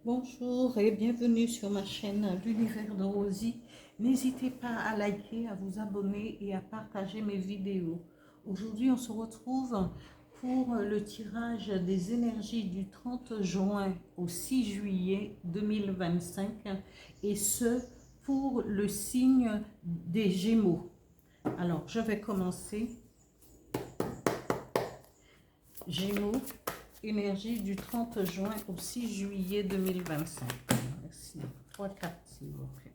Bonjour et bienvenue sur ma chaîne L'Univers de Rosie. N'hésitez pas à liker, à vous abonner et à partager mes vidéos. Aujourd'hui, on se retrouve pour le tirage des énergies du 30 juin au 6 juillet 2025 et ce pour le signe des Gémeaux. Alors, je vais commencer. Gémeaux, énergie du 30 juin au 6 juillet 2025. Merci. 3 cartes, s'il vous plaît.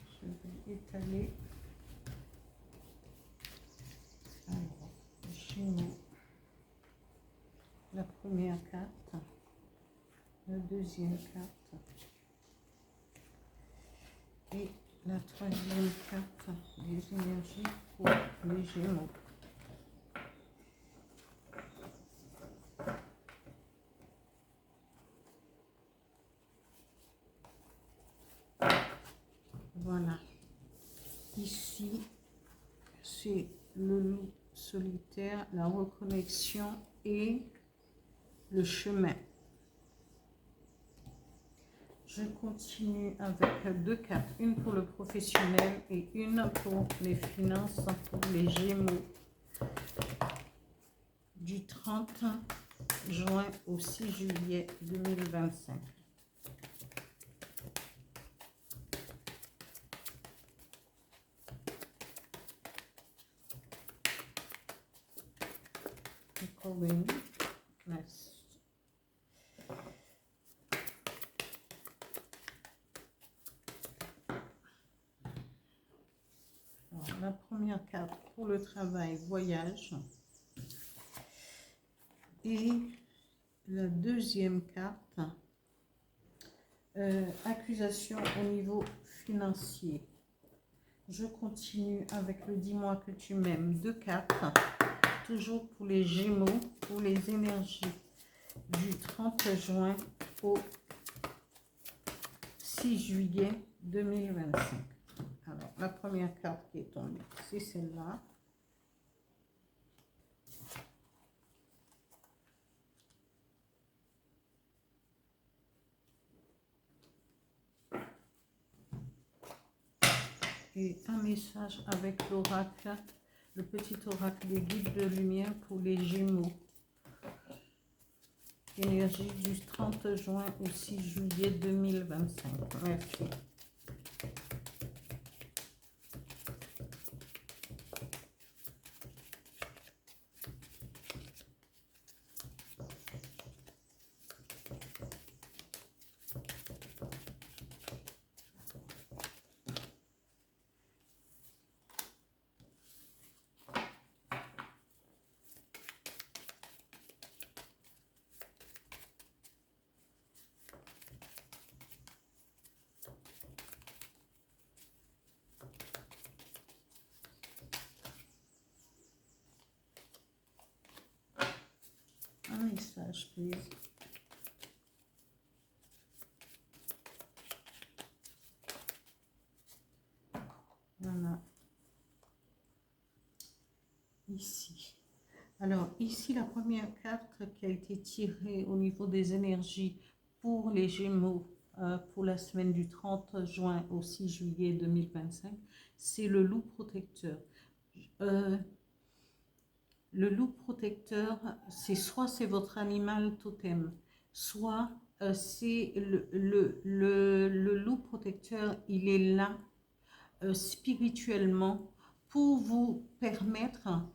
Je vais étaler. Alors, Gémeaux. La première carte. La deuxième carte. Et la troisième carte des énergies pour les Gémeaux. Voilà. Ici, c'est le loup solitaire, la reconnexion et le chemin. Je continue avec deux cartes, une pour le professionnel et une pour les finances pour les Gémeaux. Du 30 juin au 6 juillet 2025. Alors, la première carte pour le travail, voyage. Et la deuxième carte, accusation au niveau financier. Je continue avec le dis-moi que tu m'aimes. Deux cartes, toujours pour les Gémeaux, pour les énergies du 30 juin au 6 juillet 2025. Alors, la première carte qui est tombée, c'est celle-là. Et un message avec l'oracle, le petit oracle des guides de lumière pour les Gémeaux. Énergie du 30 juin au 6 juillet 2025. Merci. Un message, please. Voilà. Ici. Alors, ici, la première carte qui a été tirée au niveau des énergies pour les Gémeaux pour la semaine du 30 juin au 6 juillet 2025, c'est le loup protecteur. Le loup protecteur, c'est soit c'est votre animal totem, soit c'est le loup protecteur, il est là spirituellement pour vous permettre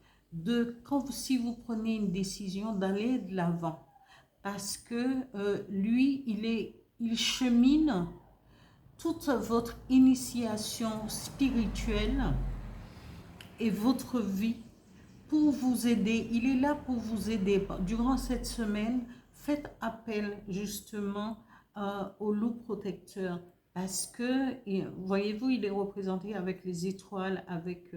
si vous prenez une décision, d'aller de l'avant. Parce que lui, il chemine toute votre initiation spirituelle et votre vie pour vous aider. Il est là pour vous aider. Durant cette semaine, faites appel justement au loup protecteur parce que, voyez-vous, il est représenté avec les étoiles, avec...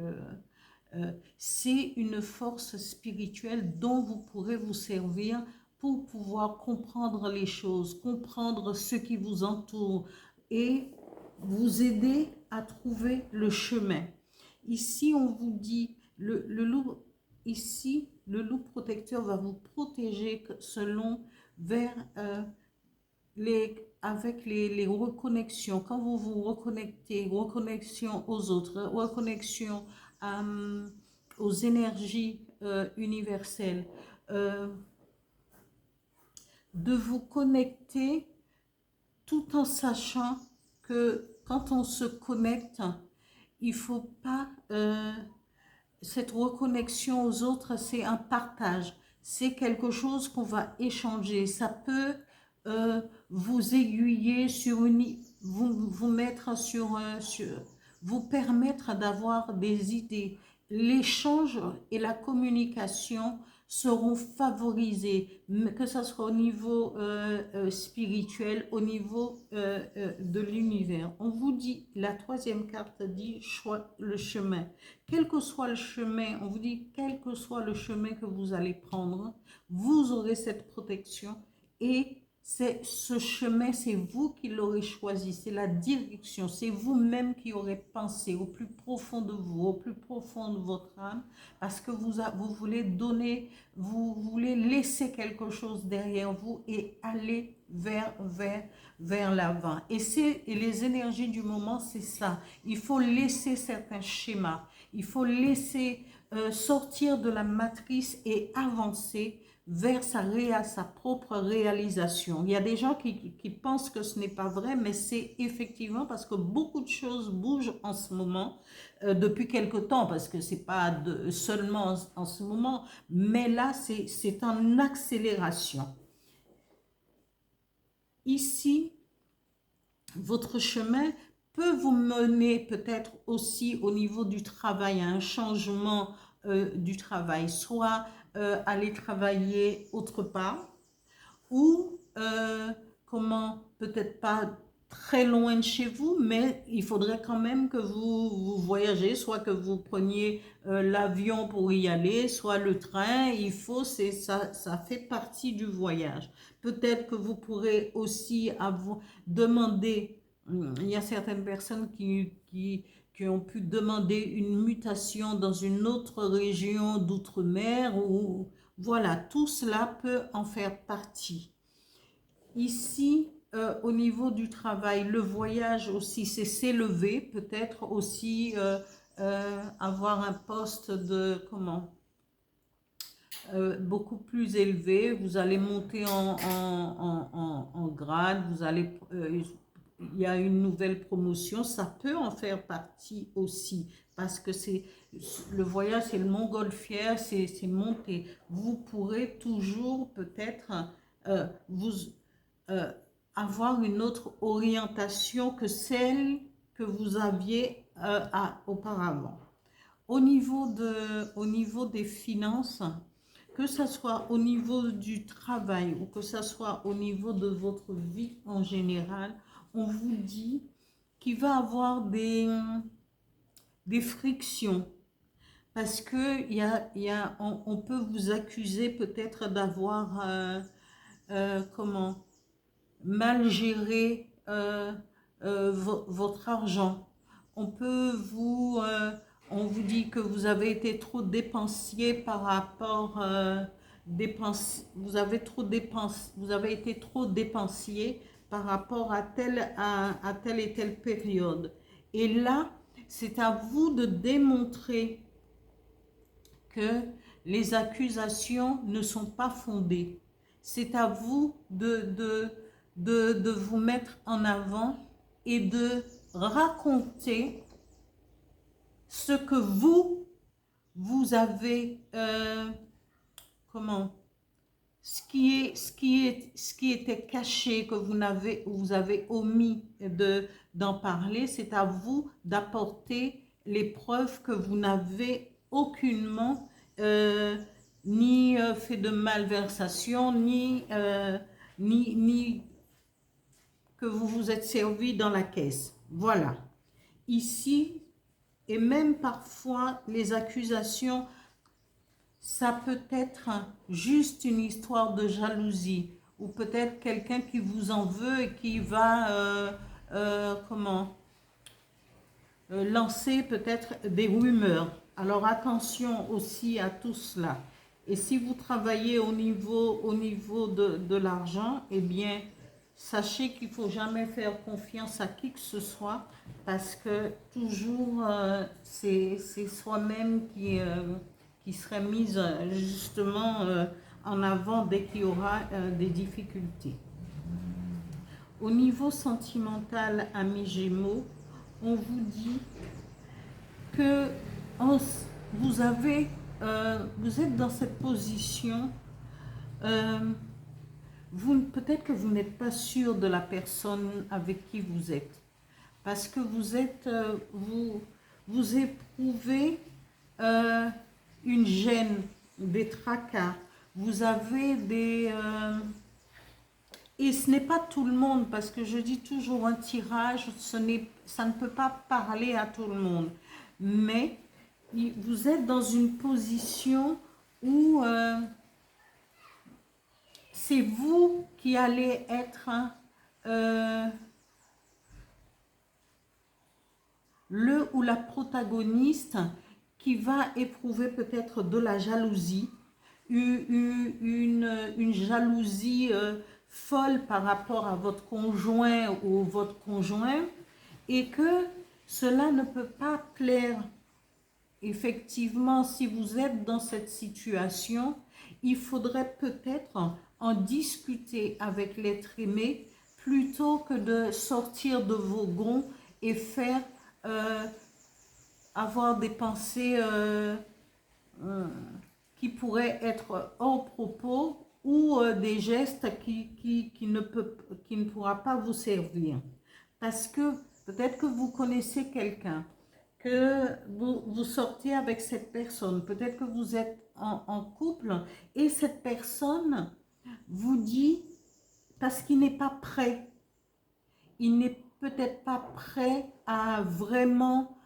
c'est une force spirituelle dont vous pourrez vous servir pour pouvoir comprendre les choses, comprendre ce qui vous entoure et vous aider à trouver le chemin. Ici, on vous dit, le loup, ici, le loup protecteur va vous protéger selon vers avec les reconnexions. Quand vous vous reconnectez, reconnexion aux autres, reconnexion aux énergies universelles, euh, de vous connecter tout en sachant que quand on se connecte, il ne faut pas... cette reconnexion aux autres, c'est un partage. C'est quelque chose qu'on va échanger. Ça peut vous aiguiller sur vous mettre sur vous permettre d'avoir des idées. L'échange et la communication seront favorisés, que ce soit au niveau spirituel, au niveau de l'univers. On vous dit, la troisième carte dit choix, le chemin. Quel que soit le chemin, on vous dit, quel que soit le chemin que vous allez prendre, vous aurez cette protection et c'est ce chemin, c'est vous qui l'aurez choisi, c'est la direction, c'est vous-même qui aurez pensé au plus profond de vous, au plus profond de votre âme, parce que vous voulez donner, vous voulez laisser quelque chose derrière vous et aller vers l'avant. Et les énergies du moment, c'est ça. Il faut laisser certains schémas, il faut laisser sortir de la matrice et avancer vers sa propre réalisation. Il y a des gens qui pensent que ce n'est pas vrai, mais c'est effectivement parce que beaucoup de choses bougent en ce moment, depuis quelque temps, parce que c'est pas seulement en ce moment, mais là, c'est en accélération. Ici, votre chemin peut vous mener peut-être aussi au niveau du travail, à un changement du travail, soit aller travailler autre part, ou comment, peut-être pas très loin de chez vous, mais il faudrait quand même que vous voyagez, soit que vous preniez l'avion pour y aller, soit le train, ça fait partie du voyage. Peut-être que vous pourrez aussi demander, il y a certaines personnes qui ont pu demander une mutation dans une autre région d'outre-mer, ou voilà, tout cela peut en faire partie. Ici, au niveau du travail, le voyage aussi, c'est s'élever, peut-être aussi avoir un poste de, beaucoup plus élevé. Vous allez monter en grade, il y a une nouvelle promotion, ça peut en faire partie aussi, parce que le voyage, c'est le montgolfière, c'est monter. Vous pourrez toujours peut-être vous avoir une autre orientation que celle que vous aviez auparavant. Au niveau des finances, que ce soit au niveau du travail ou que ce soit au niveau de votre vie en général, on vous dit qu'il va y avoir des frictions. Parce que on peut vous accuser peut-être d'avoir mal géré votre argent. On vous dit que vous avez été trop dépensier par rapport vous avez été trop dépensier par rapport à telle et telle période. Et là, c'est à vous de démontrer que les accusations ne sont pas fondées. C'est à vous de vous mettre en avant et de raconter ce que vous avez, ce qui était caché, que vous avez omis d'en parler. C'est à vous d'apporter les preuves que vous n'avez aucunement ni fait de malversation, ni que vous vous êtes servi dans la caisse. Voilà. Ici, et même parfois, les accusations, ça peut être juste une histoire de jalousie. Ou peut-être quelqu'un qui vous en veut et qui va, lancer peut-être des rumeurs. Alors attention aussi à tout cela. Et si vous travaillez au niveau de l'argent, eh bien, sachez qu'il ne faut jamais faire confiance à qui que ce soit parce que toujours c'est soi-même qui serait mise justement en avant dès qu'il y aura des difficultés. Au niveau sentimental, amis Gémeaux, on vous dit que vous êtes dans cette position, peut-être que vous n'êtes pas sûr de la personne avec qui vous êtes, parce que vous éprouvez une gêne, des tracas, vous avez et ce n'est pas tout le monde, parce que je dis toujours un tirage, ça ne peut pas parler à tout le monde. Mais vous êtes dans une position où c'est vous qui allez être le ou la protagoniste qui va éprouver peut-être de la jalousie, une jalousie folle par rapport à votre conjoint ou votre conjoint, et que cela ne peut pas plaire. Effectivement, si vous êtes dans cette situation, il faudrait peut-être en discuter avec l'être aimé plutôt que de sortir de vos gonds et faire avoir des pensées qui pourraient être hors propos ou des gestes qui ne pourra pas vous servir. Parce que peut-être que vous connaissez quelqu'un, que vous sortez avec cette personne, peut-être que vous êtes en couple et cette personne vous dit, parce qu'il n'est pas prêt, il n'est peut-être pas prêt à vraiment,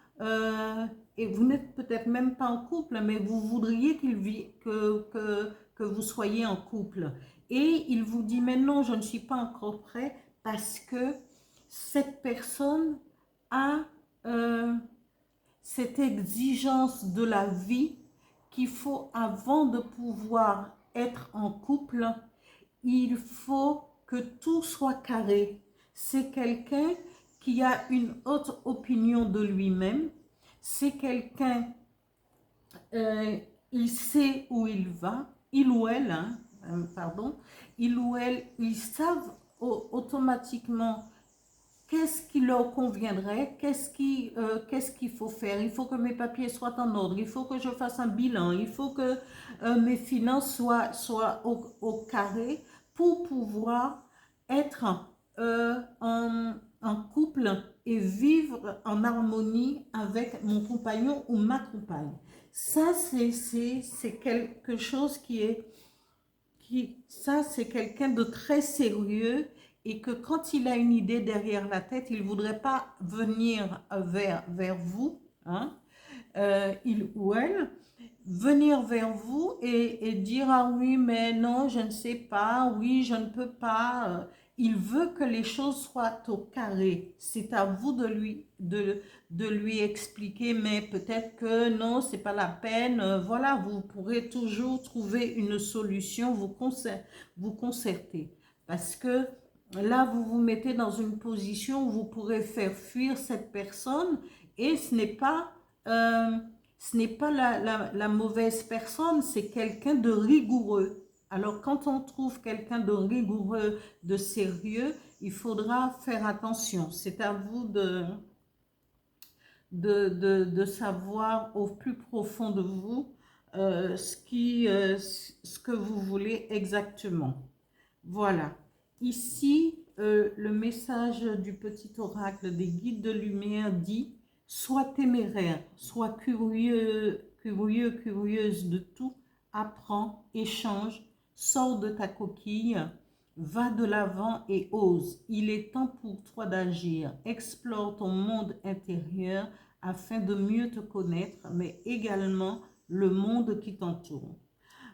et vous n'êtes peut-être même pas en couple, mais vous voudriez que vous soyez en couple. Et il vous dit, mais non, je ne suis pas encore prêt parce que cette personne a cette exigence de la vie qu'il faut, avant de pouvoir être en couple, il faut que tout soit carré. C'est quelqu'un qui a une haute opinion de lui-même. C'est quelqu'un, il sait où il va, il ou elle, il ou elle, ils savent automatiquement qu'est-ce qui leur conviendrait, qu'est-ce qu'il faut faire. Il faut que mes papiers soient en ordre, il faut que je fasse un bilan, il faut que mes finances soient au carré pour pouvoir être en couple et vivre en harmonie avec mon compagnon ou ma compagne. Ça, c'est quelque chose ça, c'est quelqu'un de très sérieux, et que quand il a une idée derrière la tête, il ne voudrait pas venir vers vous, hein, il ou elle, venir vers vous et dire, ah oui, mais non, je ne sais pas, oui, je ne peux pas. Il veut que les choses soient au carré. C'est à vous de lui expliquer, mais peut-être que non, c'est pas la peine. Voilà, vous pourrez toujours trouver une solution, vous concerter. Parce que là, vous vous mettez dans une position où vous pourrez faire fuir cette personne, et ce n'est pas la mauvaise personne, c'est quelqu'un de rigoureux. Alors, quand on trouve quelqu'un de rigoureux, de sérieux, il faudra faire attention. C'est à vous de savoir au plus profond de vous ce que vous voulez exactement. Voilà. Ici, le message du petit oracle des guides de lumière dit: sois téméraire, sois curieuse de tout, apprends, échange, sors de ta coquille, Va de l'avant et ose. Il est temps pour toi d'agir. Explore ton monde intérieur afin de mieux te connaître, mais également le monde qui t'entoure.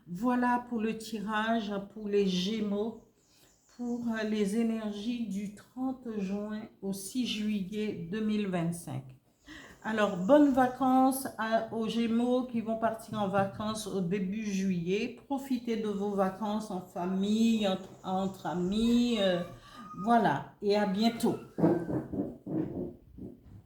Voilà pour le tirage pour les Gémeaux, pour les énergies du 30 juin au 6 juillet 2025. Alors, bonnes vacances aux Gémeaux qui vont partir en vacances au début juillet. Profitez de vos vacances en famille, entre amis. Voilà, et à bientôt.